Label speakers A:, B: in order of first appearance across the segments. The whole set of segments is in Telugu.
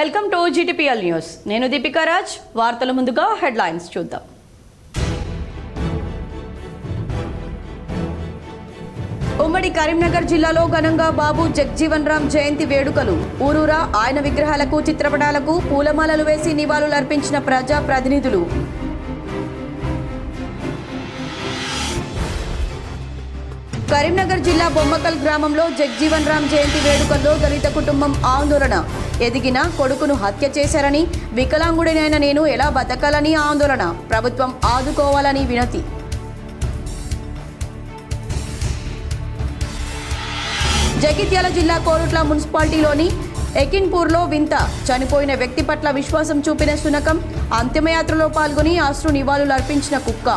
A: Welcome to GTPL news. నేను దీపికా రాజ్. వార్తల ముందుగా హెడ్లైన్స్ చూద్దాం. ఉమ్మడి కరీంనగర్ జిల్లాలో ఘనంగా బాబు జగ్జీవన్ రామ్ జయంతి వేడుకలు. ఊరూరా ఆయన విగ్రహాలకు, చిత్రపటాలకు పూలమాలలు వేసి నివాళులర్పించిన ప్రజా ప్రతినిధులు. కరీంనగర్ జిల్లా బొమ్మకల్ గ్రామంలో జగ్జీవన్ రామ్ జయంతి వేడుకల్లో దళిత కుటుంబం ఆందోళన. ఎదిగిన కొడుకును హత్య చేశారని, వికలాంగుడినైన నేను ఎలా బతకాలని ఆందోళన. ప్రభుత్వం ఆదుకోవాలని వినతి. జగిత్యాల జిల్లా కోరుట్ల మున్సిపాలిటీలోని ఎకిన్పూర్లో వింత. చనిపోయిన వ్యక్తి పట్ల విశ్వాసం చూపిన శునకం. అంతిమయాత్రలో పాల్గొని అశ్రు నివాళులు అర్పించిన కుక్క.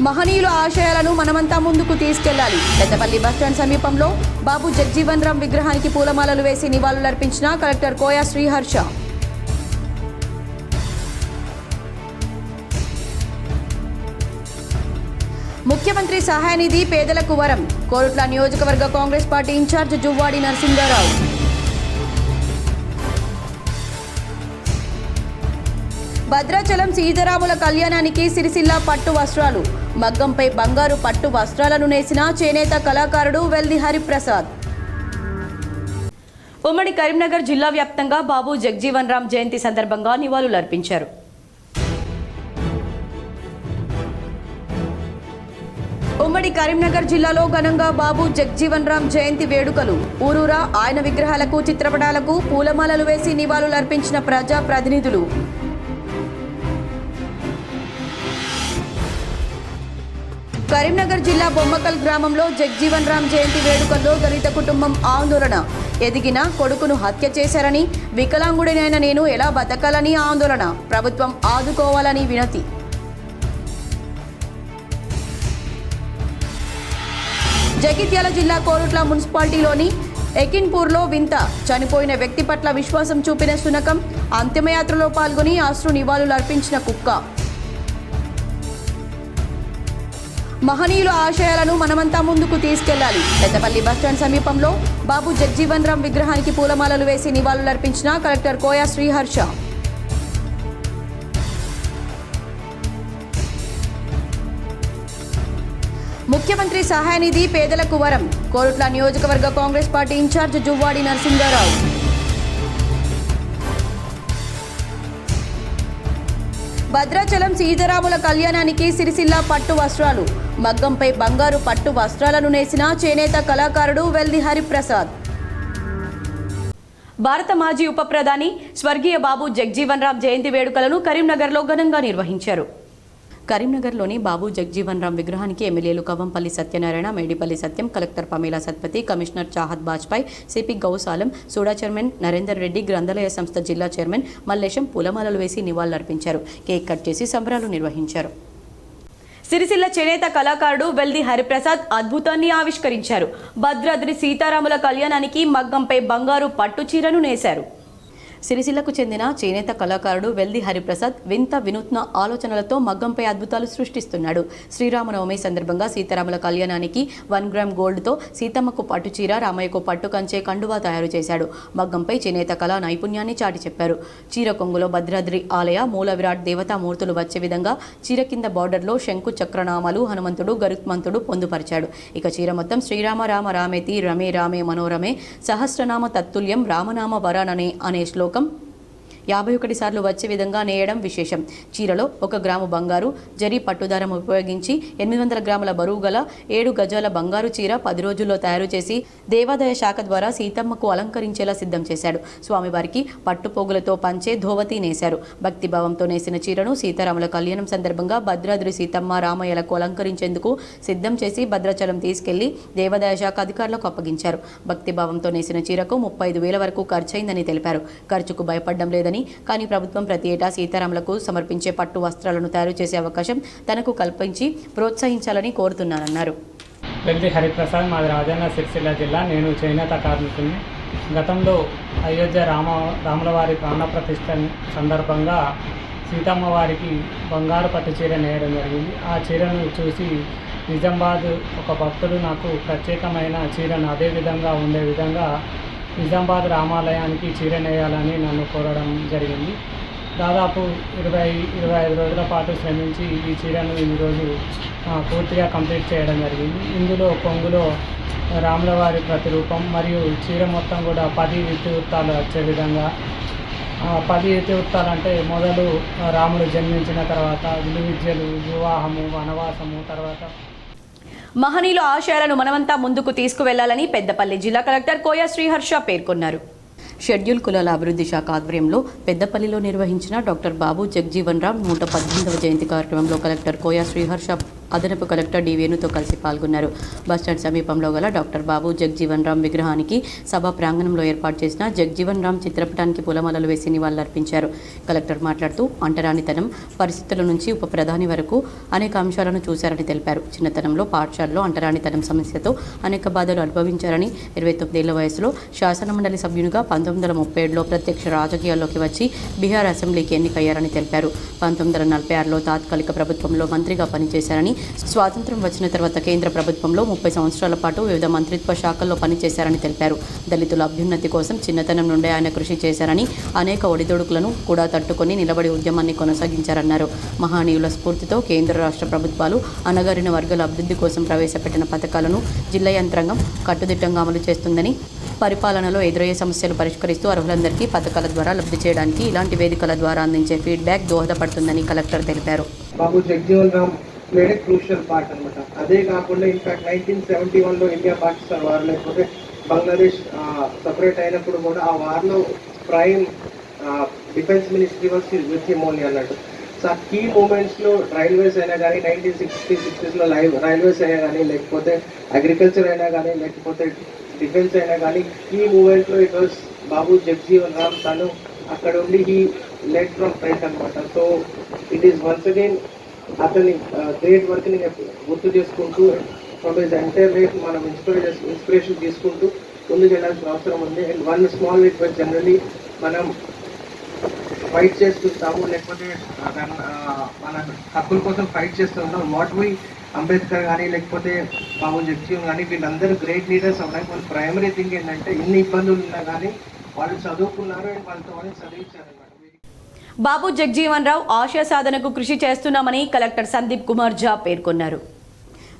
A: మహనీయుల ఆశయాలను మనమంతా ముందుకు తీసుకెళ్లాలి. పెద్దపల్లి బస్టాండ్ సమీపంలో బాబు జగ్జీవన్ రామ్ విగ్రహానికి పూలమాలలు వేసి నివాళులర్పించిన కలెక్టర్ కోయా శ్రీహర్ష. ముఖ్యమంత్రి సహాయ నిధి పేదలకు వరం. కోరుట్ల నియోజకవర్గ కాంగ్రెస్ పార్టీ ఇన్ఛార్జ్ జువ్వాడి నరసింగారావు. భద్రాచలం సీతారాముల కళ్యాణానికి సిరిసిల్ల పట్టు వస్త్రాలు. మగ్గంపై బంగారు పట్టు వస్త్రాలను నేసిన చేనేత కళాకారుడు వెల్ది హరిప్రసాద్. ఉమ్మడి కరీంనగర్ జిల్లా వ్యాప్తంగా బాబు జగ్జీవన్ రామ్ జయంతి సందర్భంగా నివాళులర్పించారు. ఉమ్మడి కరీంనగర్ జిల్లాలో ఘనంగా బాబు జగ్జీవన్ రామ్ జయంతి వేడుకలు. ఊరూరా ఆయన విగ్రహాలకు, చిత్రపటాలకు పూలమాలలు వేసి నివాళులర్పించిన ప్రజా ప్రతినిధులు. కరీంనగర్ జిల్లా బొమ్మకల్ గ్రామంలో జగ్జీవన్ రామ్ జయంతి వేడుకల్లో దళిత కుటుంబం ఆందోళన. ఎదిగిన కొడుకును హత్య చేశారని, వికలాంగుడినైన నేను ఎలా బతకాలని ఆందోళన. ప్రభుత్వం ఆదుకోవాలని వినతి. జగిత్యాల జిల్లా కోరుట్ల మున్సిపాలిటీలోని ఎకిన్పూర్లో వింత. చనిపోయిన వ్యక్తి పట్ల విశ్వాసం చూపిన శునకం. అంతిమయాత్రలో పాల్గొని అశ్రు నివాళులు అర్పించిన కుక్క. మహనీయుల ఆశయాలను మనమంతా ముందుకు తీసుకెళ్లాలి. పెద్దపల్లి బస్టాండ్ సమీపంలో బాబు జగ్జీవన్ రామ్ విగ్రహానికి పూలమాలలు వేసి నివాళులర్పించిన కలెక్టర్ కోయా శ్రీహర్ష. ముఖ్యమంత్రి సహాయ నిధి పేదలకు వరం. కోరుట్ల నియోజకవర్గ కాంగ్రెస్ పార్టీ ఇన్ఛార్జ్ జువ్వాడి నరసింగారావు. భద్రాచలం సీతారాముల కళ్యాణానికి సిరిసిల్ల పట్టు వస్త్రాలు. మగ్గంపై బంగారు పట్టు వస్త్రాలను నేసిన చేనేత కళాకారుడు వెల్ది హరిప్రసాద్. భారత మాజీ ఉప ప్రధాని స్వర్గీయ బాబు జగ్జీవన్ రామ్ జయంతి వేడుకలను కరీంనగర్లో ఘనంగా నిర్వహించారు. కరీంనగర్లోని బాబు జగ్జీవన్ రామ్ విగ్రహానికి ఎమ్మెల్యేలు Kavampalli Satyanarayana, Medipalli Satyam, collector Pamela Satpathy, commissioner Chahat Bajpai, CP Gausalam, SUDA chairman Narender Reddy, గ్రంథాలయ సంస్థ జిల్లా చైర్మన్ మల్లేశం పూలమాలలు వేసి నివాళులర్పించారు. కేక్ కట్ చేసి సంబరాలు నిర్వహించారు. సిరిసిల్ల చేనేత కళాకారుడు వెల్ది హరిప్రసాద్ అద్భుతాన్ని ఆవిష్కరించారు. భద్రాద్రి సీతారాముల కళ్యాణానికి మగ్గంపై బంగారు పట్టు చీరను నేశారు. సిరిసిల్లకు చెందిన చేనేత కళాకారుడు వెల్ది హరిప్రసాద్ వింత వినూత్న ఆలోచనలతో మగ్గంపై అద్భుతాలు సృష్టిస్తున్నాడు. శ్రీరామనవమి సందర్భంగా సీతారాముల కళ్యాణానికి 1 గ్రామ్ గోల్డ్తో సీతమ్మకు పట్టు చీర, రామయ్యకు పట్టు కంచే కండువా తయారు చేశాడు. మగ్గంపై చేనేత కళా నైపుణ్యాన్ని చాటి చెప్పారు. చీర కొంగులో భద్రాద్రి ఆలయ మూల విరాట్ దేవతామూర్తులు వచ్చే విధంగా చీర కింద బార్డర్లో శంకు చక్రనామాలు, హనుమంతుడు, గరుత్మంతుడు పొందుపరిచాడు. ఇక చీర మొత్తం శ్రీరామ రామ రామేతి రమే రామే మనోరమే సహస్రనామ తత్తుల్యం రామనామ వరాననే అనే శ్లోకం 51 సార్లు వచ్చే విధంగా నేయడం విశేషం. చీరలో 1 గ్రాము బంగారు జరీ పట్టుదారం ఉపయోగించి 800 గ్రాముల బరువు గల 7 గజాల బంగారు చీర 10 రోజుల్లో తయారు చేసి దేవాదాయ శాఖ ద్వారా సీతమ్మకు అలంకరించేలా సిద్ధం చేశాడు. స్వామివారికి పట్టుపోగులతో పంచే ధోవతి నేశారు. భక్తిభావంతో నేసిన చీరను సీతారాముల కళ్యాణం సందర్భంగా భద్రాద్రి సీతమ్మ, రామయ్యలకు అలంకరించేందుకు సిద్ధం చేసి భద్రాచలం తీసుకెళ్లి దేవాదాయ శాఖ అధికారులకు అప్పగించారు. భక్తిభావంతో నేసిన చీరకు 35,000 వరకు ఖర్చయిందని తెలిపారు. ఖర్చుకు భయపడడం లేదని, కానీ ప్రభుత్వం ప్రతి ఏటా సీతారాములకు సమర్పించే పట్టు వస్త్రాలను తయారు చేసే అవకాశం తనకు కల్పించి ప్రోత్సహించాలని కోరుతున్నానన్నారు.
B: వెల్ది హరిప్రసాద్, మాది రాజన్న సిరిసిల్ల జిల్లా. నేను చేనేత కార్మికుని. గతంలో అయోధ్య రాములవారి ప్రాణప్రతిష్ఠ సందర్భంగా సీతమ్మ వారికి బంగారు పట్టు చీర నేయడం జరిగింది. ఆ చీరను చూసి నిజామాబాద్ ఒక భక్తుడు నాకు ప్రత్యేకమైన చీరను అదే విధంగా ఉండే విధంగా నిజామాబాద్ రామాలయానికి చీర నేయాలని నన్ను కోరడం జరిగింది. దాదాపు 25 రోజుల పాటు శ్రమించి ఈ చీరను ఈరోజు పూర్తిగా కంప్లీట్ చేయడం జరిగింది. ఇందులో కొంగులో రాముల వారి ప్రతిరూపం మరియు చీర మొత్తం కూడా 10 ఇతివృత్తాలు వచ్చే విధంగా 10 ఇతివృత్తాలు అంటే మొదలు రాముడు జన్మించిన తర్వాత విలువిద్యలు, వివాహము, వనవాసము, తర్వాత
A: మహనీయుల ఆశయాలను మనమంతా ముందుకు తీసుకువెళ్లాలని పెద్దపల్లి జిల్లా కలెక్టర్ కోయ శ్రీహర్ష పేర్కొన్నారు. షెడ్యూల్ కులాల అభివృద్ధి శాఖ ఆధ్వర్యంలో పెద్దపల్లిలో నిర్వహించిన డాక్టర్ బాబు జగ్జీవన్ రామ్ 118వ జయంతి కార్యక్రమంలో కలెక్టర్ కోయ శ్రీహర్ష అదనపు కలెక్టర్ డి వేణుతో కలిసి పాల్గొన్నారు. బస్టాండ్ సమీపంలో గల డాక్టర్ బాబు జగ్జీవన్ రామ్ విగ్రహానికి సభా ప్రాంగణంలో ఏర్పాటు చేసిన జగ్జీవన్ రామ్ చిత్రపటానికి పూలమాలలు వేసి నివాళులర్పించారు. కలెక్టర్ మాట్లాడుతూ అంటరానితనం పరిస్థితుల నుంచి ఉప ప్రధాని వరకు అనేక అంశాలను చూశారని తెలిపారు. చిన్నతనంలో పాఠశాలలో అంటరానితనం సమస్యతో అనేక బాధలు అనుభవించారని 29 ఏళ్ల వయసులో శాసనమండలి సభ్యునిగా 1937లో ప్రత్యక్ష రాజకీయాల్లోకి వచ్చి బీహార్ అసెంబ్లీకి ఎన్నికయ్యారని తెలిపారు. 1946లో తాత్కాలిక ప్రభుత్వంలో మంత్రిగా పనిచేశారని, స్వాతంత్ర్యం వచ్చిన తర్వాత కేంద్ర ప్రభుత్వంలో 30 సంవత్సరాల పాటు వివిధ మంత్రిత్వ శాఖల్లో పనిచేశారని తెలిపారు. దళితుల అభ్యున్నతి కోసం చిన్నతనం నుండే ఆయన కృషి చేశారని, అనేక ఒడిదొడుకులను కూడా తట్టుకొని నిలబడి ఉద్యమాన్ని కొనసాగించారన్నారు. మహనీయుల స్ఫూర్తితో కేంద్ర రాష్ట్ర ప్రభుత్వాలు అణగారిన వర్గాల అభివృద్ధి కోసం ప్రవేశపెట్టిన పథకాలను జిల్లా యంత్రాంగం కట్టుదిట్టంగా అమలు చేస్తుందని, పరిపాలనలో ఎదురయ్యే సమస్యలు పరిష్కరిస్తూ అర్హులందరికీ పథకాల ద్వారా లబ్ధి చేయడానికి ఇలాంటి వేదికల ద్వారా అందించే ఫీడ్బ్యాక్ దోహదపడుతుందని కలెక్టర్ తెలిపారు.
C: Babu Jagjivan Ram played crucial part అనమాట. అదే కాకుండా ఇన్ఫాక్ట్ 1971లో ఇండియా పాకిస్తాన్ వార్, లేకపోతే బంగ్లాదేశ్ సపరేట్ అయినప్పుడు కూడా ఆ వార్లో prime defence ministry was with him only అన్నట్టు. సో ఆ కీ మూమెంట్స్లో రైల్వేస్ అయినా కానీ 1960s రైల్వేస్ అయినా కానీ, లేకపోతే అగ్రికల్చర్ అయినా కానీ, లేకపోతే డిఫెన్స్ అయినా కానీ, ఈ మూమెంట్లో ఇట్ వాజ్ బాబు జగ్జీవన్ రామ్. తను అక్కడ ఉండి హీ లెడ్ ఫ్రమ్ ఫ్రంట్ అనమాట. So it is once again అతని గ్రేట్ వర్క్ని గుర్తు చేసుకుంటూ ఫ్రమ్ హిజ్ ఎంటైర్ లైఫ్ మనం ఇన్స్పిరేషన్ తీసుకుంటూ ముందుకు వెళ్ళాల్సిన అవసరం ఉంది. And one small request, generally మనం ఫైట్ చేస్తుంటాము, లేకపోతే మన హక్కుల కోసం ఫైట్ చేస్తుంటాం. వాట్ వీ అంబేద్కర్ కానీ, లేకపోతే బాబు జగ్జీవన్ కానీ, వీళ్ళందరూ గ్రేట్ లీడర్స్ అవ్వడానికి వాళ్ళ ప్రైమరీ థింగ్ ఏంటంటే ఇన్ని ఇబ్బందులు ఉన్నా కానీ వాళ్ళు చదువుకున్నారు అండ్ వాళ్ళతో వాళ్ళు చదివించారు.
A: బాబు జగ్జీవన్ రావు ఆశయ సాధనకు కృషి చేస్తున్నామని కలెక్టర్ సందీప్ కుమార్ ఝా పేర్కొన్నారు.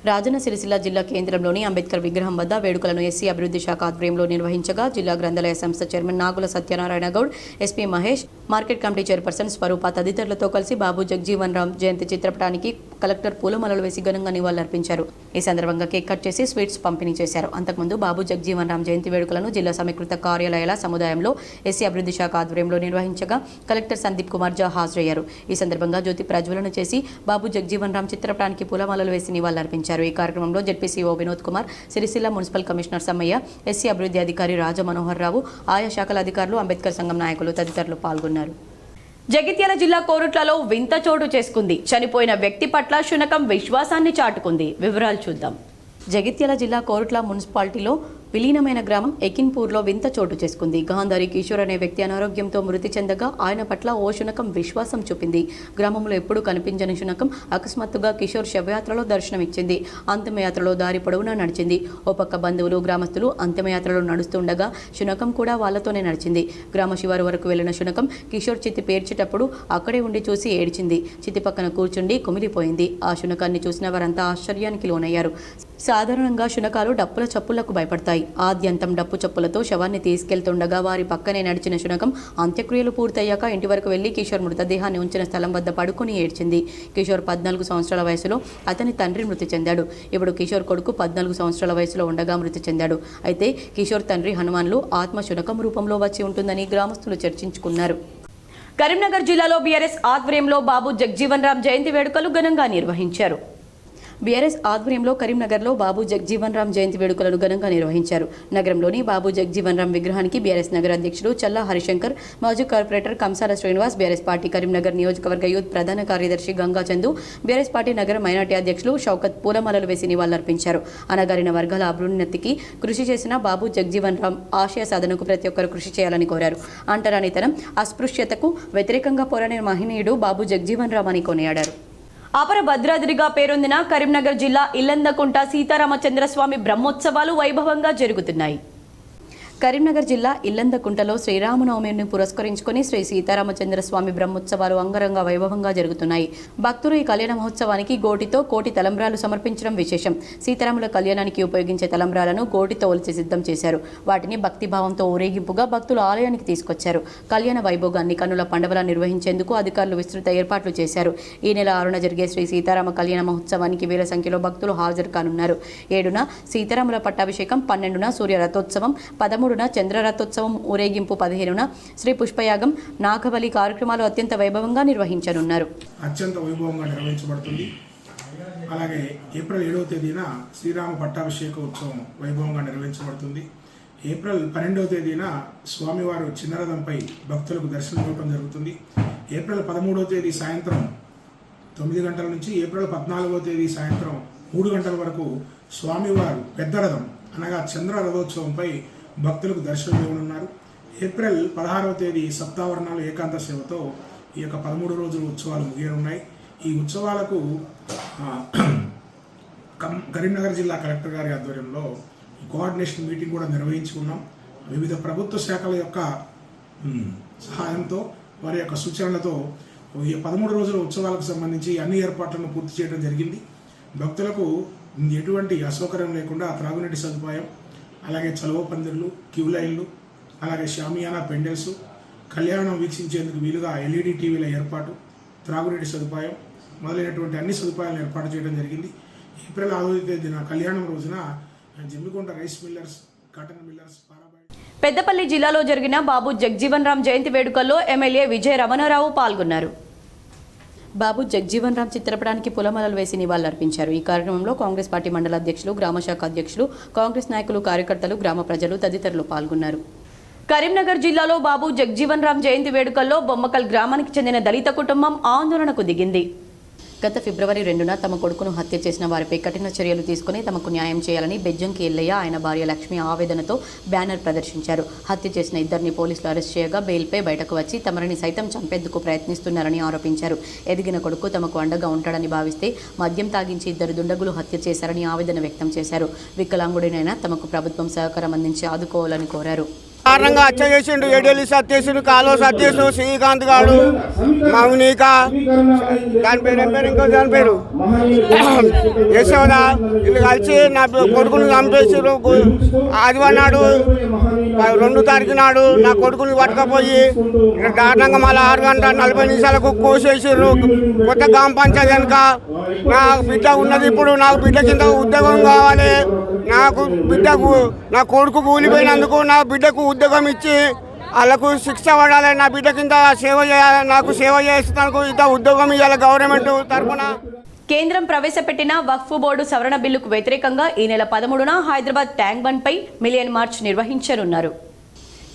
A: రాజన్న సిరిసిల్ల జిల్లా కేంద్రంలోని అంబేద్కర్ విగ్రహం వద్ద వేడుకలను ఎస్సీ అభివృద్ధి శాఖ ఆధ్వర్యంలో నిర్వహించగా జిల్లా గ్రంథాలయ సంస్థ chairman Nagula Satyanarayana Goud, SP Mahesh, market committee chairperson Swarupa తదితరులతో కలిసి బాబు జగ్జీవన్ రామ్ జయంతి చిత్రపటానికి కలెక్టర్ పూలమాలలు వేసి ఘనంగా నివాళులర్పించారు. ఈ సందర్భంగా కేక్ కట్ చేసి స్వీట్స్ పంపిణీ చేశారు. అంతకుముందు బాబు జగ్జీవన్ రామ్ జయంతి వేడుకలను జిల్లా సమీకృత కార్యాలయాల సముదాయంలో ఎస్సీ అభివృద్ధి శాఖ ఆధ్వర్యంలో నిర్వహించగా కలెక్టర్ సందీప్ కుమార్ ఝా హాజరయ్యారు. ఈ సందర్భంగా జ్యోతి ప్రజ్వలన చేసి బాబు జగ్జీవన్ రామ్ చిత్రపటానికి పూలమాలలు వేసి నివాళులర్పించారు. ఈ కార్యక్రమంలో ZPCEO Vinod Kumar, Sircilla municipal commissioner Sammaiah, SC అభివృద్ధి అధికారి రాజమనోహర్ రావు, ఆయా శాఖల అధికారులు, అంబేద్కర్ సంఘం నాయకులు తదితరులు పాల్గొన్నారు. జగిత్యాల జిల్లా కోరుట్లలో వింత చోటు చేసుకుంది. చనిపోయిన వ్యక్తి పట్ల శునకం విశ్వాసాన్ని చాటుకుంది. వివరాలు చూద్దాం. జగిత్యాల జిల్లా కోరుట్ల మున్సిపాలిటీలో విలీనమైన గ్రామం ఎకిన్పూర్లో వింత చోటు చేసుకుంది. గాంధారి కిషోర్ అనే వ్యక్తి అనారోగ్యంతో మృతి చెందగా ఆయన పట్ల ఓ శునకం విశ్వాసం చూపింది. గ్రామంలో ఎప్పుడూ కనిపించని శునకం అకస్మాత్తుగా కిషోర్ శవయాత్రలో దర్శనమిచ్చింది. అంతిమయాత్రలో దారి పొడవునా నడిచింది. ఓ పక్క బంధువులు, గ్రామస్తులు అంతిమయాత్రలో నడుస్తుండగా శునకం కూడా వాళ్లతోనే నడిచింది. గ్రామ శివారు వరకు వెళ్లిన శునకం కిషోర్ చితి పేర్చేటప్పుడు అక్కడే ఉండి చూసి ఏడ్చింది. చితి పక్కన కూర్చుండి కుమిలిపోయింది. ఆ శునకాన్ని చూసిన వారంతా ఆశ్చర్యానికి లోనయ్యారు. సాధారణంగా శునకాలు డప్పుల చప్పులకు భయపడతాయి. ఆద్యంతం డప్పు చప్పులతో శవాన్ని తీసుకెళ్తుండగా వారి పక్కనే నడిచిన శునకం అంత్యక్రియలు పూర్తయ్యాక ఇంటి వరకు వెళ్లి కిషోర్ మృతదేహాన్ని ఉంచిన స్థలం వద్ద పడుకుని ఏడ్చింది. కిషోర్ 14 సంవత్సరాల వయసులో అతని తండ్రి మృతి చెందాడు. ఇప్పుడు కిషోర్ కొడుకు 14 సంవత్సరాల వయసులో ఉండగా మృతి చెందాడు. అయితే కిషోర్ తండ్రి హనుమాన్లు ఆత్మ శునకం రూపంలో వచ్చి ఉంటుందని గ్రామస్తులు చర్చించుకున్నారు. కరీంనగర్ జిల్లాలో బీఆర్ఎస్ ఆధ్వర్యంలో బాబు జగ్జీవన్ రామ్ జయంతి వేడుకలు ఘనంగా నిర్వహించారు. బీఆర్ఎస్ ఆధ్వర్యంలో కరీంనగర్లో బాబు జగ్జీవన్ రామ్ జయంతి వేడుకలను ఘనంగా నిర్వహించారు. నగరంలోని బాబు జగ్జీవన్ రామ్ విగ్రహానికి బీఆర్ఎస్ నగర అధ్యక్షుడు చల్లా హరిశంకర్, మాజీ corporator కంసాల Srinivas, BRS party Karimnagar నియోజకవర్గ యూత్ ప్రధాన కార్యదర్శి గంగా చందు, బీఆర్ఎస్ పార్టీ నగర మైనార్టీ అధ్యక్షులు షౌకత్ పూలమాలలు వేసి నివాళులర్పించారు. అణగారిన వర్గాల అభ్యున్నతికి కృషి చేసిన బాబు జగ్జీవన్ రామ్ ఆశయ సాధనకు ప్రతి ఒక్కరు కృషి చేయాలని కోరారు. అంటరానితనం, అస్పృశ్యతకు వ్యతిరేకంగా పోరాడిన మహనీయుడు బాబు జగ్జీవన్ రామ్ అని కొనియాడారు. అపర భద్రాద్రిగా పేరొందిన కరీంనగర్ జిల్లా ఇల్లందకుంట సీతారామచంద్రస్వామి బ్రహ్మోత్సవాలు వైభవంగా జరుగుతున్నాయి. కరీంనగర్ జిల్లా ఇల్లందకుంటలో శ్రీరామనవమిని పురస్కరించుకుని శ్రీ సీతారామచంద్రస్వామి బ్రహ్మోత్సవాలు అంగరంగ వైభవంగా జరుగుతున్నాయి. భక్తులు ఈ కళ్యాణ మహోత్సవానికి గోటితో కోటి తలంబ్రాలు సమర్పించడం విశేషం. సీతారాముల కళ్యాణానికి ఉపయోగించే తలంబ్రాలను గోటితో ఒలిచి సిద్ధం చేశారు. వాటిని భక్తిభావంతో ఊరేగింపుగా భక్తులు ఆలయానికి తీసుకొచ్చారు. కళ్యాణ వైభోగాన్ని కన్నుల పండుగలా నిర్వహించేందుకు అధికారులు విస్తృత ఏర్పాట్లు చేశారు. ఈ నెల 6న జరిగే శ్రీ సీతారామ కళ్యాణ మహోత్సవానికి వేల సంఖ్యలో భక్తులు హాజరు కానున్నారు. 7న సీతారాముల పట్టాభిషేకం, 12న సూర్య రథోత్సవం, 13న చంద్ర రథోత్సవం ఊరేగింపు, 15న శ్రీ పుష్పయాగం, నాగబలి కార్యక్రమాలు అత్యంత వైభవంగా నిర్వహించనున్నారు.
D: అత్యంత వైభవంగా నిర్వహించబడుతుంది. అలాగే ఏప్రిల్ 7వ తేదీన శ్రీరామ పట్టాభిషేక ఉత్సవం వైభవంగా నిర్వహించబడుతుంది. ఏప్రిల్ 12వ తేదీన స్వామివారు చిన్నరథంపై భక్తులకు దర్శనం ఇవ్వడం జరుగుతుంది. ఏప్రిల్ 13వ తేదీ సాయంత్రం 9 గంటల నుంచి ఏప్రిల్ 14వ తేదీ సాయంత్రం 3 గంటల వరకు స్వామివారు పెద్ద రథం అనగా చంద్ర రథోత్సవంపై భక్తులకు దర్శనం ఇవ్వనున్నారు. ఏప్రిల్ 16వ తేదీ సప్తావరణాలు ఏకాంత సేవతో ఈ యొక్క 13 రోజుల ఉత్సవాలు ముగియనున్నాయి. ఈ ఉత్సవాలకు కరీంనగర్ జిల్లా కలెక్టర్ గారి ఆధ్వర్యంలో కోఆర్డినేషన్ మీటింగ్ కూడా నిర్వహించుకున్నాం. వివిధ ప్రభుత్వ శాఖల యొక్క సహాయంతో వారి యొక్క సూచనలతో ఈ 13 రోజుల ఉత్సవాలకు సంబంధించి అన్ని ఏర్పాట్లను పూర్తి చేయడం జరిగింది. భక్తులకు ఎటువంటి అసౌకర్యం లేకుండా త్రాగునీటి సదుపాయం, అలాగే చలువ పందిర్లు, క్యూ లైన్లు, అలాగే షామియానా పెండెల్స్, కళ్యాణం వీక్షించేందుకు వీలుగా ఎల్ఈడి టీవీల ఏర్పాటు, త్రాగునీటి సదుపాయం మొదలైనటువంటి అన్ని సదుపాయాలను ఏర్పాటు చేయడం జరిగింది. ఏప్రిల్ 6వ తేదీన కళ్యాణం రోజున Jammikonda rice millers, cotton millers,
A: Peddapalli జిల్లాలో జరిగిన బాబు జగ్జీవన్ రామ్ జయంతి వేడుకల్లో ఎమ్మెల్యే విజయ రమణారావు పాల్గొన్నారు. బాబు జగ్జీవన్ రామ్ చిత్రపటానికి పూలమాలలు వేసి నివాళులర్పించారు. ఈ కార్యక్రమంలో కాంగ్రెస్ పార్టీ మండల అధ్యక్షులు, గ్రామశాఖ అధ్యక్షులు, కాంగ్రెస్ నాయకులు, కార్యకర్తలు, గ్రామ ప్రజలు తదితరులు పాల్గొన్నారు. కరీంనగర్ జిల్లాలో బాబు జగ్జీవన్ రామ్ జయంతి వేడుకల్లో బొమ్మకల్ గ్రామానికి చెందిన దళిత కుటుంబం ఆందోళనకు దిగింది. గత ఫిబ్రవరి 2న తమ కొడుకును హత్య చేసిన వారిపై కఠిన చర్యలు తీసుకుని తమకు న్యాయం చేయాలని బెజ్జంకి ఎల్లయ్య, ఆయన భార్య లక్ష్మి ఆవేదనతో బ్యానర్ ప్రదర్శించారు. హత్య చేసిన ఇద్దరిని పోలీసులు అరెస్ట్ చేయగా బెయిల్పై బయటకు వచ్చి తమరిని సైతం చంపేందుకు ప్రయత్నిస్తున్నారని ఆరోపించారు. ఎదిగిన కొడుకు తమకు అండగా ఉంటాడని భావిస్తే మద్యం తాగించి ఇద్దరు దుండగులు హత్య చేశారని ఆవేదన వ్యక్తం చేశారు. వికలాంగుడినైనా తమకు ప్రభుత్వం సహకారం అందించి ఆదుకోవాలని కోరారు.
E: కారణంగా హత్య చేసిండు. ఏడేలి సత్యేసుడు, కాలో సత్యేసు, శ్రీకాంత్ గారు, మౌనిక, దాని పేరు ఇంకో దాని పేరు యశోద, వీళ్ళు కలిసి నా కొడుకుని చంపేసారు. ఆదివారం నాడు 2వ తారీఖు నాడు నా కొడుకుని పట్టుకపోయి దారుణంగా మళ్ళీ 6 గంటల 40 నిమిషాలకు కోసేసారు. కొత్త గ్రామ పంచాయతీ కనుక నా బిడ్డ ఉన్నది. ఇప్పుడు నాకు బిడ్డ కింద ఉద్యోగం కావాలి. నాకు బిడ్డకు, నా కొడుకు కూలిపోయినందుకు నా బిడ్డకు ఉద్యోగం ఇచ్చి వాళ్ళకు శిక్ష పడాలి. నా బిడ్డ కింద సేవ చేయాలి. నాకు సేవ చేస్తాను ఇంత ఉద్యోగం ఇవ్వాలి గవర్నమెంట్ తరఫున.
A: కేంద్రం ప్రవేశపెట్టిన వక్ఫ్ బోర్డు సవరణ బిల్లుకు వ్యతిరేకంగా ఈ నెల 13న హైదరాబాద్ ట్యాంక్ బండ్పై మిలియన్ మార్చ్ నిర్వహించనున్నారు.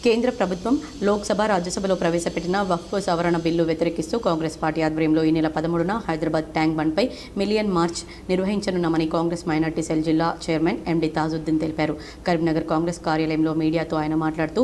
A: కేంద్ర ప్రభుత్వం లోక్సభ, రాజ్యసభలో ప్రవేశపెట్టిన వక్ఫ్ సవరణ బిల్లు వ్యతిరేకిస్తూ కాంగ్రెస్ పార్టీ ఆధ్వర్యంలో ఈ నెల 13న హైదరాబాద్ ట్యాంక్ బండ్పై మిలియన్ మార్చ్ నిర్వహించనున్నామని కాంగ్రెస్ మైనార్టీ సెల్ జిల్లా చైర్మన్ ఎండి తాజుద్దీన్ తెలిపారు. కరీంనగర్ కాంగ్రెస్ కార్యాలయంలో మీడియాతో ఆయన మాట్లాడుతూ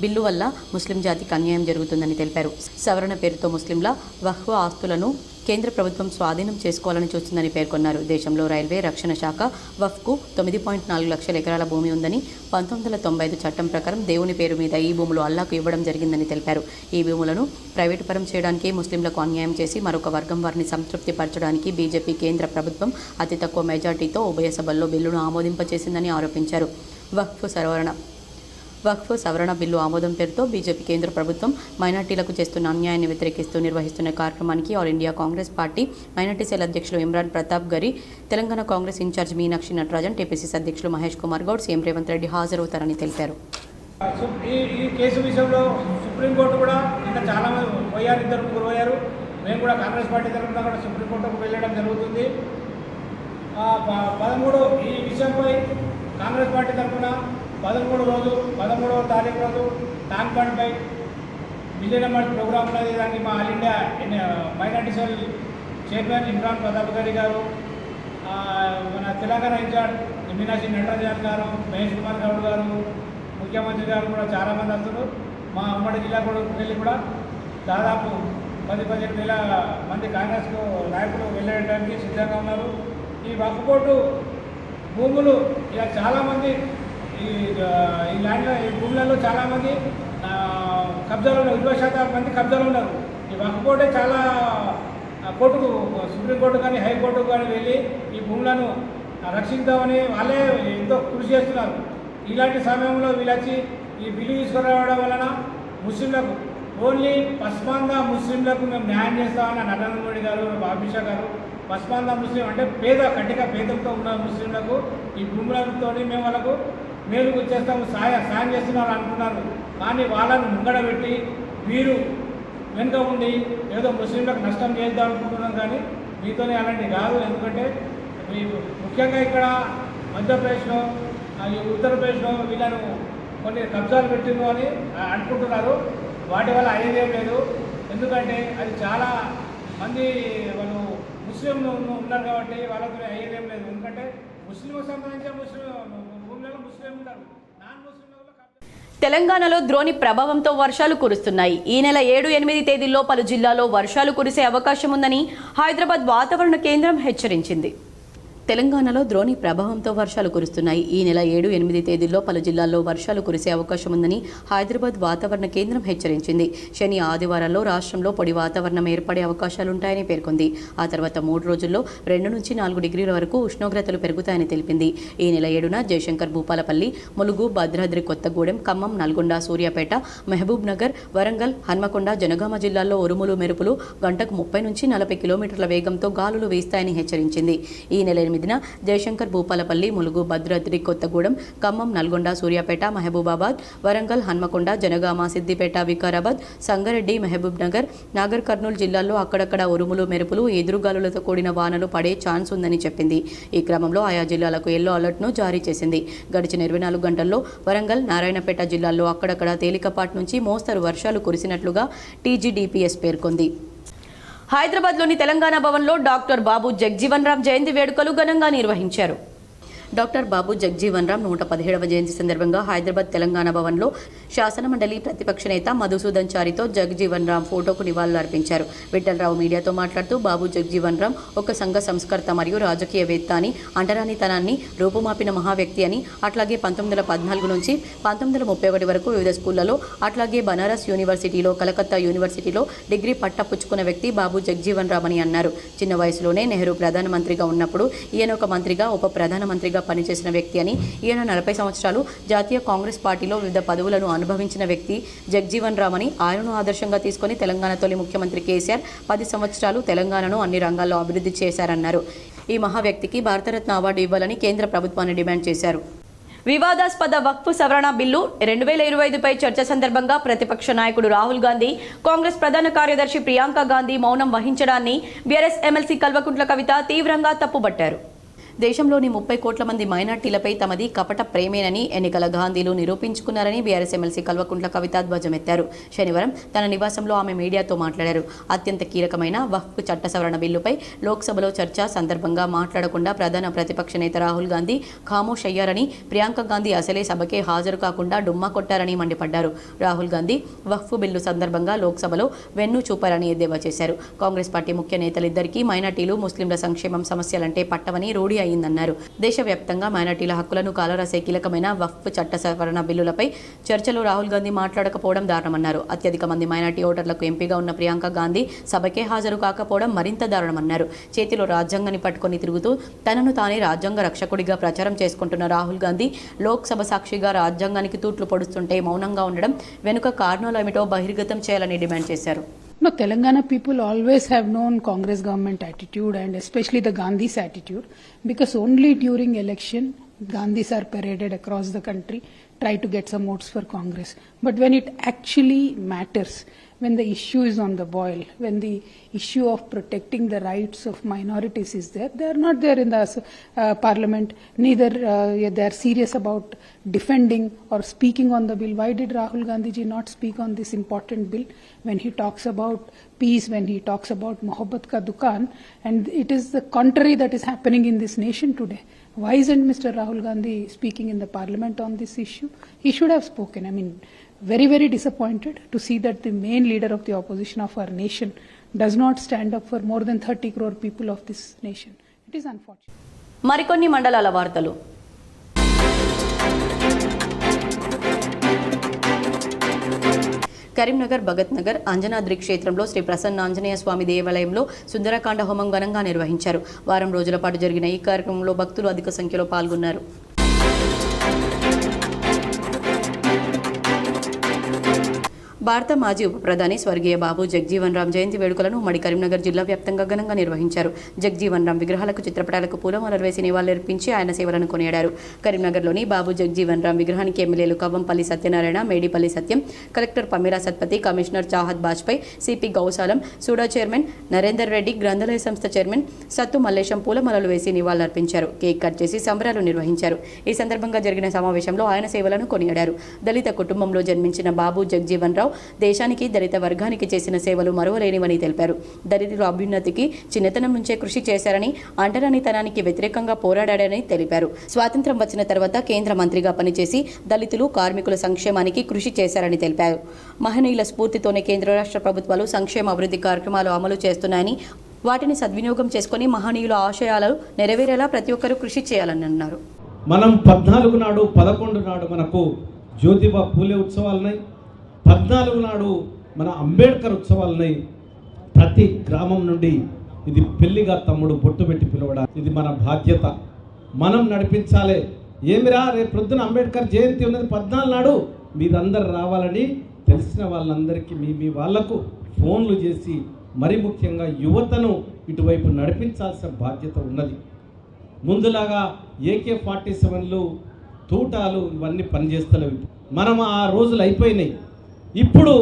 A: బిల్లు వల్ల ముస్లిం జాతికి అన్యాయం జరుగుతుందని తెలిపారు. సవరణ పేరుతో ముస్లింల వక్ఫ్ ఆస్తులను కేంద్ర ప్రభుత్వం స్వాధీనం చేసుకోవాలని చూస్తుందని పేర్కొన్నారు. దేశంలో రైల్వే, రక్షణ శాఖ వక్ఫ్కు 9.4 లక్షల ఎకరాల భూమి ఉందని, 1995 చట్టం ప్రకారం దేవుని పేరు మీద ఈ భూములు అల్లాకు ఇవ్వడం జరిగిందని తెలిపారు. ఈ భూములను ప్రైవేటు పరం చేయడానికి, ముస్లింలకు అన్యాయం చేసి మరొక వర్గం వారిని సంతృప్తి పరచడానికి బీజేపీ కేంద్ర ప్రభుత్వం అతి తక్కువ మెజార్టీతో ఉభయ సభల్లో బిల్లును ఆమోదింపచేసిందని ఆరోపించారు. వక్ఫ్ సవరణ బిల్లు ఆమోదం పేరుతో బీజేపీ కేంద్ర ప్రభుత్వం మైనార్టీలకు చేస్తున్న అన్యాయాన్ని వ్యతిరేకిస్తూ నిర్వహిస్తున్న కార్యక్రమానికి all India Congress party minority cell అధ్యక్షులు ఇమ్రాన్ ప్రతాప్ గరి, తెలంగాణ కాంగ్రెస్ ఇన్ఛార్జ్ మీనాక్షి నటరాజన్, టీపీసీసీ అధ్యక్షులు మహేష్ కుమార్ గౌడ్, సీఎం రేవంత్ రెడ్డి హాజరవుతారని తెలిపారు.
F: ఈ కేసు విషయంలో సుప్రీంకోర్టు కూడా ఇంకా చాలా మంది పోయారు, 2-3 పోయారు. మేము కూడా కాంగ్రెస్ పార్టీ తరఫున కూడా సుప్రీంకోర్టుకు వెళ్ళడం జరుగుతుంది. 13 ఈ విషయంపై కాంగ్రెస్ పార్టీ తరఫున 13వ తారీఖు రోజు ట్యాంక్ బండ్పై మిలియన్ మార్చ్ ప్రోగ్రామ్ ఉన్నది. దానికి మా all India minority cell chairman Imran Pratap గరి గారు, మన తెలంగాణ ఇన్ఛార్జ్ మీనాక్షి నటరాజన్ గారు, మహేష్ కుమార్ గౌడ్ గారు, ముఖ్యమంత్రి గారు కూడా చాలామంది వస్తున్నారు. మా ఉమ్మడి జిల్లా కూడా వెళ్ళి కూడా దాదాపు 10-15 వేల మంది కాంగ్రెస్ నాయకులు వెళ్ళడానికి సిద్ధంగా ఉన్నారు. ఈ వక్ఫ్ బోర్డు భూములు ఇలా చాలామంది ఈ ల్యాండ్లో ఈ భూములలో చాలామంది కబ్జాలో ఉన్నారు, 20% మంది కబ్జాలో ఉన్నారు. ఈ వక్ఫ్ బోర్డే చాలా కోర్టుకు, సుప్రీంకోర్టు కానీ హైకోర్టుకు కానీ వెళ్ళి ఈ భూములను రక్షిద్దామని వాళ్ళే ఎంతో కృషి చేస్తున్నారు. ఇలాంటి సమయంలో వీళ్ళొచ్చి ఈ బిల్లు తీసుకురావడం వలన ముస్లింలకు, ఓన్లీ పస్మాందా ముస్లింలకు మేము న్యాయం చేస్తామని నరేంద్ర మోడీ గారు, అమిత్ షా గారు, పస్మాందా ముస్లిం అంటే పేద కట్టిక పేదలతో ఉన్న ముస్లింలకు ఈ భూములతో మేము వాళ్ళకు మేలు చేస్తాము, సాయం చేస్తున్నారు అనుకున్నారు. కానీ వాళ్ళను ముంగడ పెట్టి మీరు వెనుక ఉండి ఏదో ముస్లింలకు నష్టం చేద్దాం అనుకుంటున్నాం. కానీ మీతోనే అలాంటి కాదు. ఎందుకంటే ముఖ్యంగా ఇక్కడ మధ్యప్రదేశ్లో, ఉత్తరప్రదేశ్లో వీళ్ళను కొన్ని కబ్జాలు పెట్టిందో అని అనుకుంటున్నారు. వాటి వల్ల అయ్యేదేం లేదు. ఎందుకంటే అది చాలా మంది వాళ్ళు ముస్లిం ఉన్నారు కాబట్టి వాళ్ళతో అయ్యేదేం లేదు. ఎందుకంటే ముస్లింకు సంబంధించిన భూములలో ముస్లిం ఉంటారు, నాన్ ముస్లిం.
A: తెలంగాణలో ద్రోణి ప్రభావంతో వర్షాలు కురుస్తున్నాయి. ఈ నెల 7-8 తేదీల్లో పలు జిల్లాల్లో వర్షాలు కురిసే అవకాశం ఉందని హైదరాబాద్ వాతావరణ కేంద్రం హెచ్చరించింది. తెలంగాణలో ద్రోణి ప్రభావంతో వర్షాలు కురుస్తున్నాయి. ఈ నెల 7-8 తేదీల్లో పలు జిల్లాల్లో వర్షాలు కురిసే అవకాశం ఉందని హైదరాబాద్ వాతావరణ కేంద్రం హెచ్చరించింది. శని, ఆదివారాల్లో రాష్ట్రంలో పొడి వాతావరణం ఏర్పడే అవకాశాలుంటాయని పేర్కొంది. ఆ తర్వాత 3 రోజుల్లో 2 నుంచి 4 డిగ్రీల వరకు ఉష్ణోగ్రతలు పెరుగుతాయని తెలిపింది. ఈ నెల 7న జయశంకర్, భూపాలపల్లి, ములుగు, భద్రాద్రి కొత్తగూడెం, ఖమ్మం, నల్గొండ, సూర్యాపేట, మహబూబ్ నగర్, వరంగల్, హన్మకొండ, జనగామ జిల్లాల్లో ఉరుములు, మెరుపులు గంటకు 30 నుంచి 40 కిలోమీటర్ల వేగంతో గాలులు వీస్తాయని హెచ్చరించింది. ఈ నెల 8న జయశంకర్, భూపాలపల్లి, ములుగు, భద్రాద్రి కొత్తగూడెం, ఖమ్మం, నల్గొండ, సూర్యాపేట, మహబూబాబాద్, వరంగల్, హన్మకొండ, జనగామ, సిద్దిపేట, వికారాబాద్, సంగారెడ్డి, మహబూబ్ నగర్, నాగర్ కర్నూలు జిల్లాల్లో అక్కడక్కడ ఉరుములు, మెరుపులు, ఎదురుగాలులతో కూడిన వానలు పడే ఛాన్స్ ఉందని చెప్పింది. ఈ క్రమంలో ఆయా జిల్లాలకు ఎల్లో అలర్ట్ను జారీ చేసింది. గడిచిన 24 గంటల్లో వరంగల్, నారాయణపేట జిల్లాల్లో అక్కడక్కడ తేలికపాటి నుంచి మోస్తరు వర్షాలు కురిసినట్లుగా టీజీడీపీఎస్ పేర్కొంది. హైదరాబాద్లోని తెలంగాణ భవన్లో డాక్టర్ బాబు జగ్జీవన్ రామ్ జయంతి వేడుకలు ఘనంగా నిర్వహించారు. డాక్టర్ బాబు జగ్జీవన్ రామ్ 117వ జయంతి సందర్భంగా హైదరాబాద్ తెలంగాణ భవన్లో శాసనమండలి ప్రతిపక్ష నేత మధుసూదన్ చారితో జగ్జీవన్ రామ్ ఫోటోకు నివాళులు అర్పించారు. విఠలరావు మీడియాతో మాట్లాడుతూ బాబు జగ్జీవన్ రామ్ ఒక సంఘ సంస్కర్త మరియు రాజకీయవేత్త అని, అంటరానితనాన్ని రూపుమాపిన మహా వ్యక్తి అని, అట్లాగే 1914 నుంచి 1931 వరకు వివిధ స్కూళ్లలో, అట్లాగే బనారస్ యూనివర్సిటీలో, కలకత్తా యూనివర్సిటీలో డిగ్రీ పట్టా పుచ్చుకున్న వ్యక్తి బాబు జగ్జీవన్ రామ్ అని అన్నారు. చిన్న వయసులోనే నెహ్రూ ప్రధానమంత్రిగా ఉన్నప్పుడు ఈయన ఒక మంత్రిగా, ఉప ప్రధానమంత్రిగా పనిచేసిన వ్యక్తి అని, ఈయన 40 సంవత్సరాలు జాతీయ కాంగ్రెస్ పార్టీలో వివిధ పదవులను అనుభవించిన వ్యక్తి జగ్జీవన్ రామ్ అని, ఆయనను ఆదర్శంగా తీసుకుని తెలంగాణ తొలి ముఖ్యమంత్రి కేసీఆర్ 10 సంవత్సరాలు తెలంగాణను అన్ని రంగాల్లో అభివృద్ధి చేశారన్నారు. ఈ మహా వ్యక్తికి భారతరత్న అవార్డు ఇవ్వాలని కేంద్ర ప్రభుత్వాన్ని డిమాండ్ చేశారు. వివాదాస్పద వక్ఫ్ సవరణ బిల్లు 2025పై చర్చ సందర్భంగా ప్రతిపక్ష నాయకుడు రాహుల్ గాంధీ, కాంగ్రెస్ ప్రధాన కార్యదర్శి ప్రియాంక గాంధీ మౌనం వహించడాన్ని బీఆర్ఎస్ ఎమ్మెల్సీ కల్వకుంట్ల కవిత తీవ్రంగా తప్పుబట్టారు. దేశంలోని 30 కోట్ల మంది మైనార్టీలపై తమది కపట ప్రేమేనని ఎన్నికల గాంధీలు నిరూపించుకున్నారని బీఆర్ఎస్ ఎమ్మెల్సీ కల్వకుంట్ల కవిత ధ్వజమెత్తారు. శనివారం తన నివాసంలో ఆమె మీడియాతో మాట్లాడారు. అత్యంత కీలకమైన వక్ఫ్ చట్ట సవరణ బిల్లుపై లోక్సభలో చర్చ సందర్భంగా మాట్లాడకుండా ప్రధాన ప్రతిపక్ష నేత రాహుల్ గాంధీ ఖామోష్ అయ్యారని, ప్రియాంక గాంధీ అసలే సభకే హాజరు కాకుండా డుమ్మా కొట్టారని మండిపడ్డారు. రాహుల్ గాంధీ వక్ఫ్ బిల్లు సందర్భంగా లోక్సభలో వెన్ను చూపారని ఎద్దేవా చేశారు. కాంగ్రెస్ పార్టీ ముఖ్య నేతలిద్దరికీ మైనార్టీలు, ముస్లింల సంక్షేమం సమస్యలంటే పట్టవని రూఢి అయిందన్నారు. దేశవ్యాప్తంగా మైనార్టీల హక్కులను కాలరాసే కీలకమైన వక్ఫ్ చట్ట సవరణ బిల్లులపై చర్చలో రాహుల్ గాంధీ మాట్లాడకపోవడం దారుణమన్నారు. అత్యధిక మంది మైనార్టీ ఓటర్లకు ఎంపీగా ఉన్న ప్రియాంక గాంధీ సభకే హాజరు కాకపోవడం మరింత దారుణమన్నారు. చేతిలో రాజ్యాంగాన్ని పట్టుకొని తిరుగుతూ తనను తానే రాజ్యాంగ రక్షకుడిగా ప్రచారం చేసుకుంటున్న రాహుల్ గాంధీ లోక్సభ సాక్షిగా రాజ్యాంగానికి తూట్లు పొడుస్తుంటే మౌనంగా ఉండడం వెనుక కారణాలేమిటో బహిర్గతం చేయాలని డిమాండ్ చేశారు.
G: No, Telangana people always have known Congress government attitude and especially the Gandhi's attitude, because only during election Gandhis are paraded across the country, try to get some votes for Congress. But when it actually matters, when the issue is on the boil, when the issue of protecting the rights of minorities is there, they are not there in the parliament, neither they are serious about defending or speaking on the bill. Why did Rahul Gandhi ji not speak on this important bill when he talks about peace, when he talks about Mohabbat ka dukan, and it is the contrary that is happening in this nation today. Why isn't Mr. Rahul Gandhi speaking in the parliament on this issue? He should have spoken. I mean, very, very disappointed to see that the main leader of the opposition of our nation does not stand up for more than 30 crore people of this nation. It is unfortunate.
A: మరికొన్ని మండలాల వార్తలు. కరీంనగర్ భగత్ నగర్ అంజనాద్రి క్షేత్రంలో శ్రీ ప్రసన్న ఆంజనేయ స్వామి దేవాలయంలో సుందరకాండ హోమం ఘనంగా నిర్వహించారు. వారం రోజుల పాటు జరిగిన ఈ కార్యక్రమంలో భక్తులు అధిక సంఖ్యలో పాల్గొన్నారు. భారత మాజీ ఉప ప్రధాని స్వర్గీయ బాబు జగ్జీవన్ రామ్ జయంతి వేడుకలను ఉమ్మడి కరీంనగర్ జిల్లా వ్యాప్తంగా ఘనంగా నిర్వహించారు. జగ్జీవన్ రామ్ విగ్రహాలకు, చిత్రపటాలకు పూలమాలలు వేసి నివాళులర్పించి ఆయన సేవలను కొనియాడారు. కరీంనగర్లోని బాబు జగ్జీవన్ రామ్ విగ్రహానికి ఎమ్మెల్యేలు Kavvampalli Satyanarayana, Medipalli Satyam, collector Pamela Satpathy, commissioner Chahat Bajpai, CP Gausalam, SUDA chairman Narender Reddy, గ్రంథాలయ సంస్థ చైర్మన్ సత్తు మల్లేశం పూలమాలలు వేసి నివాళులర్పించారు. కేక్ కట్ చేసి సంబరాలు నిర్వహించారు. ఈ సందర్భంగా జరిగిన సమావేశంలో ఆయన సేవలను కొనియాడారు. దళిత కుటుంబంలో జన్మించిన బాబు జగ్జీవన్ రావు దేశానికి, దళిత వర్గానికి చేసిన సేవలు మరువలేనివని తెలిపారు. దళితుల అభ్యున్నతికి చిన్నతనం నుంచే కృషి చేశారని, అంటరానితనానికి వ్యతిరేకంగా పోరాడారని తెలిపారు. స్వాతంత్ర్యం వచ్చిన తర్వాత కేంద్ర మంత్రిగా పనిచేసి దళితులు, కార్మికుల సంక్షేమానికి కృషి చేశారని తెలిపారు. మహనీయుల స్ఫూర్తితోనే కేంద్ర రాష్ట్ర ప్రభుత్వాలు సంక్షేమ అభివృద్ధి కార్యక్రమాలు అమలు చేస్తున్నాయని, వాటిని సద్వినియోగం చేసుకుని మహనీయుల ఆశయాలు నెరవేరేలా ప్రతి ఒక్కరూ కృషి చేయాలని అన్నారు.
H: మనం 14 నాడు 11 నాడు మనకు జ్యోతిబా పూలే ఉత్సవాలున్నాయి. 14 నాడు మన అంబేద్కర్ ఉత్సవాలున్నాయి. ప్రతి గ్రామం నుండి ఇది పెళ్లిగా తమ్ముడు బొట్టు పెట్టి పిలవడం ఇది మన బాధ్యత. మనం నడిపించాలి. ఏమిరా రేపు ప్రొద్దున అంబేద్కర్ జయంతి ఉన్నది 14 నాడు, మీరందరూ రావాలని తెలిసిన వాళ్ళందరికీ మీ వాళ్లకు ఫోన్లు చేసి మరి ముఖ్యంగా యువతను ఇటువైపు నడిపించాల్సిన బాధ్యత ఉన్నది. ముందులాగా AK-47లు, తూటాలు ఇవన్నీ పనిచేస్తలేవు. మనం ఆ రోజులు అయిపోయినాయి. ఇప్పుడు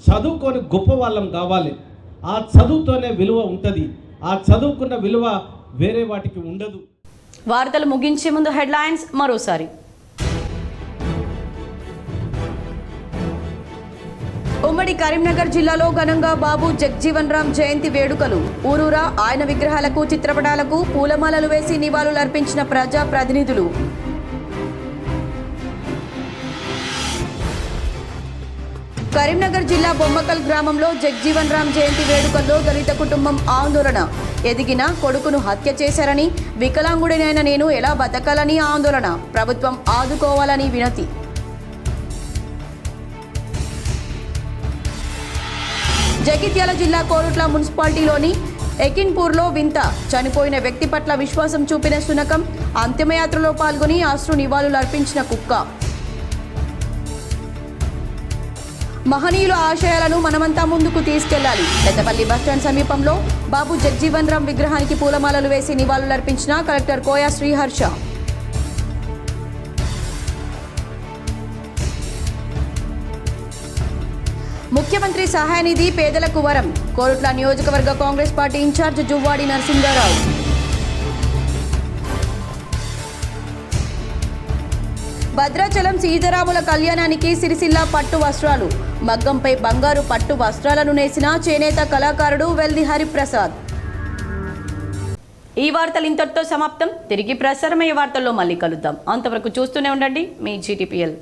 H: చదువుకొని గొప్ప వాళ్ళం కావాలి. ఆ చదువుతోనే విలువ ఉంటుంది. ఆ చదువుకున్న విలువ వేరే వాటికి ఉండదు.
A: వార్తలు ముగించే ముందు హెడ్లైన్స్ మరోసారి. ఉమ్మడి కరీంనగర్ జిల్లాలో ఘనంగా బాబు జగ్జీవన్ రామ్ జయంతి వేడుకలు. ఊరూరా ఆయన విగ్రహాలకు, చిత్రపటాలకు పూలమాలలు వేసి నివాళులర్పించిన ప్రజా ప్రతినిధులు. కరీంనగర్ జిల్లా బొమ్మకల్ గ్రామంలో జగ్జీవన్ రామ్ జయంతి వేడుకల్లో దళిత కుటుంబం ఆందోళన. ఎదిగిన కొడుకును హత్య చేశారని, వికలాంగుడినైన నేను ఎలా బతకాలని ఆందోళన. ప్రభుత్వం ఆదుకోవాలని వినతి. జగిత్యాల జిల్లా కోరుట్ల మున్సిపాలిటీలోని ఎకిన్పూర్లో వింత. చనిపోయిన వ్యక్తి పట్ల విశ్వాసం చూపిన శునకం. అంతిమయాత్రలో పాల్గొని అశ్రు నివాళులు అర్పించిన కుక్క. మహనీయుల ఆశయాలను మనమంతా ముందుకు తీసుకెళ్లాలి. పెద్దపల్లి బస్టాండ్ సమీపంలో బాబు జగ్జీవన్ రామ్ విగ్రహానికి పూలమాలలు వేసి నివాళులర్పించిన కలెక్టర్ కోయా శ్రీహర్ష. ముఖ్యమంత్రి సహాయ నిధి పేదలకు వరం. కోరుట్ల నియోజకవర్గ కాంగ్రెస్ పార్టీ ఇన్ఛార్జ్ జువ్వాడి నరసింగారావు. భద్రాచలం సీతారాముల కళ్యాణానికి సిరిసిల్ల పట్టు వస్త్రాలు. మగ్గంపై బంగారు పట్టు వస్త్రాలను నేసిన చేనేత కళాకారుడు వెల్ది హరిప్రసాద్. ఈ వార్తలు ఇంతటితో సమాప్తం. తిరిగి ప్రసారమయ్యే వార్తల్లో మళ్ళీ కలుద్దాం. అంతవరకు చూస్తూనే ఉండండి మీ GTPL.